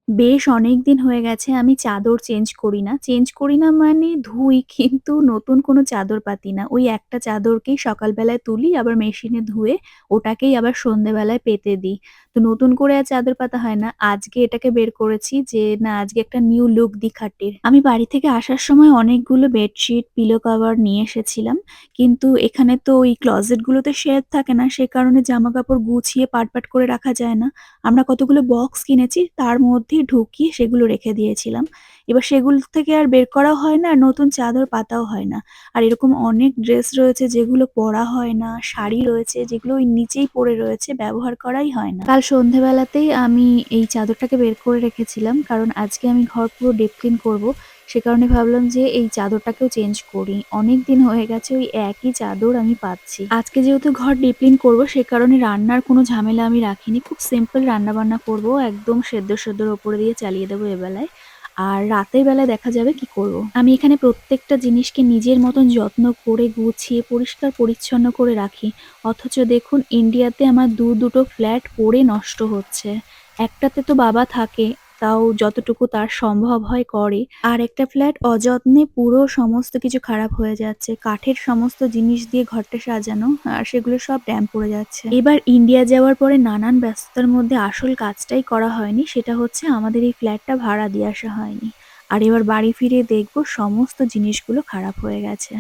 বেশ অনেকদিন হয়ে গেছে আমি চাদর চেঞ্জ করি না। চেঞ্জ করি না মানে ধুই কিন্তু নতুন কোনো চাদর পাতি না। ওই একটা চাদরকেই সকালবেলায় তুলি আবার মেশিনে ধুয়ে ওটাকেই আবার সন্ধ্যেবেলায় পেতে দিই। তো নতুন করে আর চাদর পাতা হয় না। আজকে এটাকে বের করেছি যে না আজকে একটা নিউ লুক দিই খাটের। আমি বাড়ি থেকে আসার সময় অনেকগুলো বেডশিট, পিলো কভার নিয়ে এসেছিলাম। কিন্তু এখানে তো ওই ক্লজেট গুলোতে শেলফ থাকে না সে কারণে জামাকাপড় গুছিয়ে পাট করে রাখা যায় না। আমরা কতগুলো বক্স কিনেছি তার মধ্যেই ঢুকিয়ে সেগুলো রেখে দিয়েছিলাম। এবার সেগুলো থেকে আর বের করাও হয় না, আর নতুন চাদর পাতাও হয় না। আর এরকম অনেক ড্রেস রয়েছে যেগুলো পরা হয় না, শাড়ি রয়েছে যেগুলো ওই নিচেই পড়ে রয়েছে, ব্যবহার করাই হয় না। কাল সন্ধ্যেবেলাতেই আমি এই চাদরটাকে বের করে রেখেছিলাম কারণ আজকে আমি ঘর পুরো ডিপ ক্লিন করব। সে কারণে ভাবলাম যে এই চাদরটাকেও চেঞ্জ করি। অনেকদিন হয়ে গেছে ওই একই চাদর আমি পাচ্ছি। আজকে যেহেতু ঘর ডিপ ক্লিন করব সে কারণে রান্নার কোনো ঝামেলা আমি রাখিনি। খুব সিম্পল রান্নাবান্না করব। একদম সেদ্ধর ওপর দিয়ে চালিয়ে দেবো এবেলায়। আর রাতের বেলায় দেখা যাবে কি করব। আমি এখানে প্রত্যেকটা জিনিসকে নিজের মতন যত্ন করে গুছিয়ে পরিষ্কার পরিচ্ছন্ন করে রাখি। অথচ দেখুন ইন্ডিয়াতে আমার দুটো ফ্ল্যাট পড়ে নষ্ট হচ্ছে। একটাতে তো বাবা থাকে, তাও যতটুকু তার সম্ভব হয় করে। আর একটা ফ্ল্যাট অযত্নে পুরো সমস্ত কিছু খারাপ হয়ে যাচ্ছে। কাঠের সমস্ত জিনিস দিয়ে ঘরটা সাজানো আর সেগুলো সব ড্যাম পড়ে যাচ্ছে। এবার ইন্ডিয়া যাওয়ার পরে নানান ব্যস্ততার মধ্যে আসল কাজটাই করা হয়নি। সেটা হচ্ছে আমাদের এই ফ্ল্যাটটা ভাড়া দিয়ে আসা হয়নি। আর এবার বাড়ি ফিরে দেখব সমস্ত জিনিসগুলো খারাপ হয়ে গেছে।